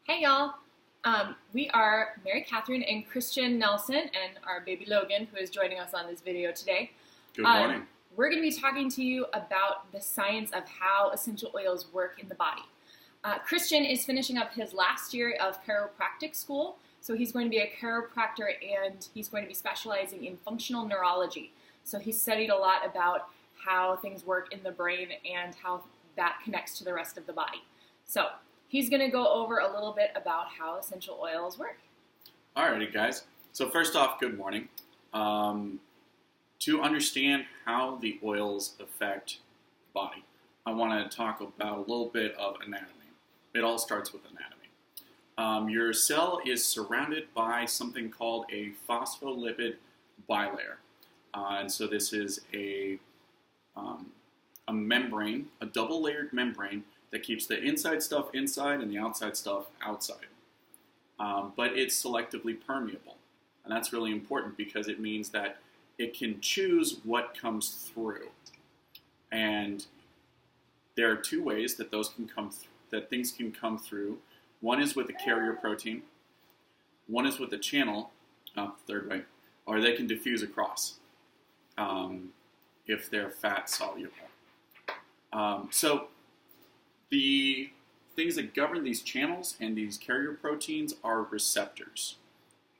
Hey y'all! We are Mary Katherine and Christian Nelson and our baby Logan, who is joining us on this video today. Good morning. We're going to be talking to you about the science of how essential oils work in the body. Christian is finishing up his last year of chiropractic school, so he's going to be a chiropractor and he's going to be specializing in functional neurology. So he's studied a lot about how things work in the brain and how that connects to the rest of the body. So he's going to go over a little bit about how essential oils work. Alrighty, guys. So first off, good morning. To understand how the oils affect the body, I want to talk about a little bit of anatomy. It all starts with anatomy. Your cell is surrounded by something called a phospholipid bilayer. And so this is a membrane, a double-layered membrane that keeps the inside stuff inside and the outside stuff outside. But it's selectively permeable. And that's really important because it means that it can choose what comes through. And there are two ways that things can come through. One is with a carrier protein. One is with a channel, third way, or they can diffuse across if they're fat soluble. So the things that govern these channels and these carrier proteins are receptors.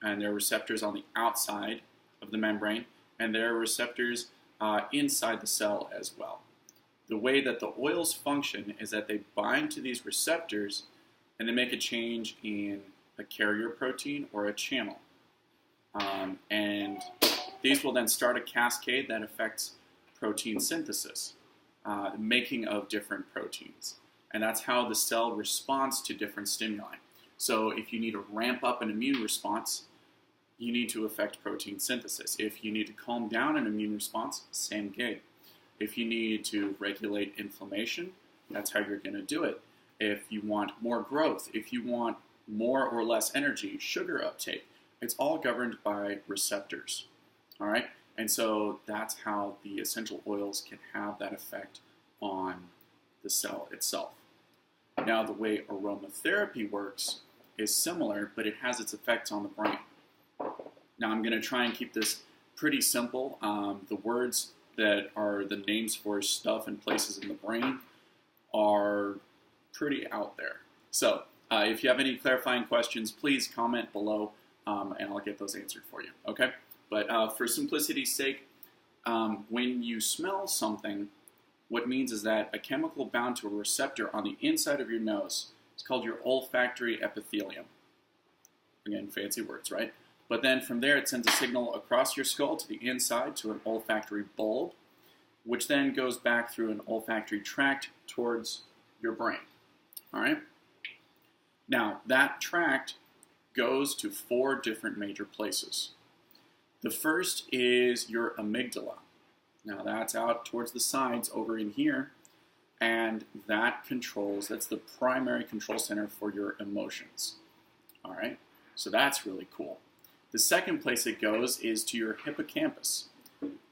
And there are receptors on the outside of the membrane, and there are receptors inside the cell as well. The way that the oils function is that they bind to these receptors and they make a change in a carrier protein or a channel. And these will then start a cascade that affects protein synthesis, the making of different proteins. And that's how the cell responds to different stimuli. So if you need to ramp up an immune response, you need to affect protein synthesis. If you need to calm down an immune response, same gig. If you need to regulate inflammation, that's how you're going to do it. If you want more growth, if you want more or less energy, sugar uptake, it's all governed by receptors. All right? And so that's how the essential oils can have that effect on the cell itself. Now, the way aromatherapy works is similar, but it has its effects on the brain. Now, I'm going to try and keep this pretty simple. The words that are the names for stuff and places in the brain are pretty out there. So, if you have any clarifying questions, please comment below, and I'll get those answered for you, okay? But for simplicity's sake, when you smell something, what it means is that a chemical bound to a receptor on the inside of your nose is called your olfactory epithelium. Again, fancy words, right? But then from there, it sends a signal across your skull to the inside to an olfactory bulb, which then goes back through an olfactory tract towards your brain. All right? Now, that tract goes to 4 different major places. The first is your amygdala. Now, that's out towards the sides over in here, and that's the primary control center for your emotions. All right? So that's really cool. The second place it goes is to your hippocampus.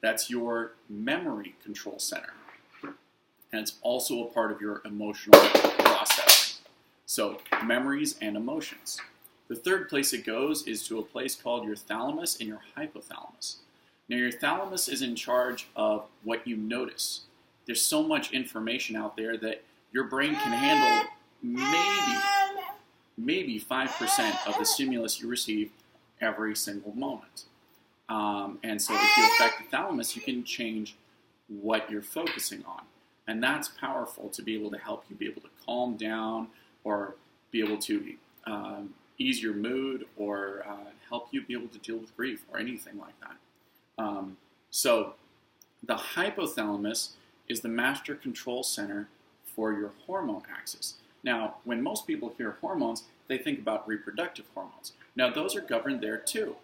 That's your memory control center. And it's also a part of your emotional processing. So, memories and emotions. The third place it goes is to a place called your thalamus and your hypothalamus. Now, your thalamus is in charge of what you notice. There's so much information out there that your brain can handle maybe 5% of the stimulus you receive every single moment. And so if you affect the thalamus, you can change what you're focusing on. And that's powerful to be able to help you be able to calm down or be able to ease your mood or help you be able to deal with grief or anything like that. So the hypothalamus is the master control center for your hormone axis. Now, when most people hear hormones, they think about reproductive hormones. Now, those are governed there too,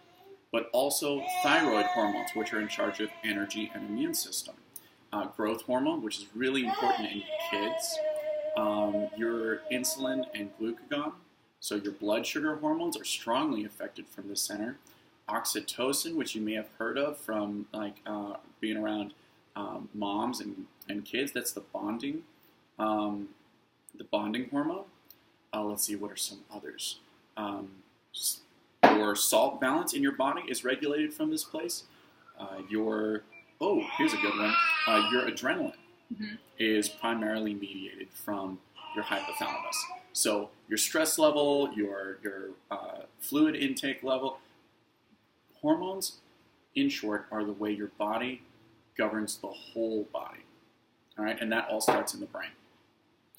but also thyroid hormones, which are in charge of energy and immune system. Growth hormone, which is really important in kids. Your insulin and glucagon, so your blood sugar hormones, are strongly affected from the center. Oxytocin, which you may have heard of from being around moms and kids, that's the bonding hormone. Let's see, what are some others? Your salt balance in your body is regulated from this place. Here's a good one. Your adrenaline is primarily mediated from your hypothalamus. So your stress level, your fluid intake level, hormones, in short, are the way your body governs the whole body. All right, and that all starts in the brain.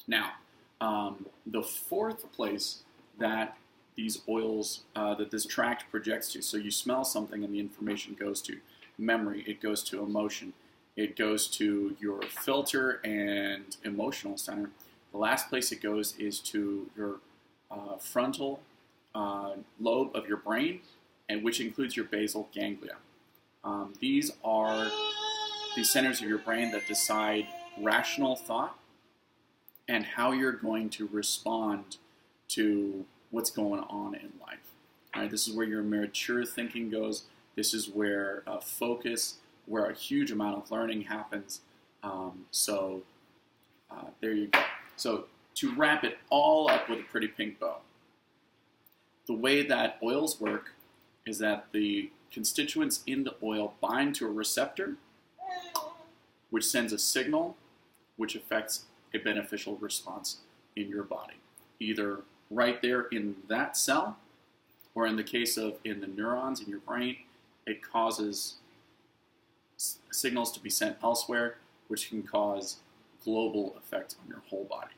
Now, the fourth place that these oils, that this tract projects to, so you smell something and the information goes to memory, it goes to emotion, it goes to your filter and emotional center. The last place it goes is to your frontal lobe of your brain, and which includes your basal ganglia. These are the centers of your brain that decide rational thought and how you're going to respond to what's going on in life. All right, this is where your mature thinking goes. This is where focus, where a huge amount of learning happens. There you go. So to wrap it all up with a pretty pink bow, the way that oils work is that the constituents in the oil bind to a receptor, which sends a signal, which affects a beneficial response in your body, either right there in that cell, or in the case of in the neurons in your brain, it causes signals to be sent elsewhere, which can cause global effects on your whole body.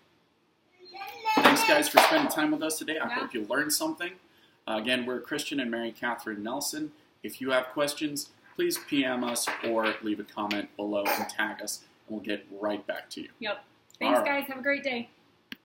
Thanks, guys, for spending time with us today. I hope you learned something. Again, we're Christian and Mary Katherine Nelson. If you have questions, please PM us or leave a comment below and tag us, and we'll get right back to you. Yep. Thanks, guys. Have a great day.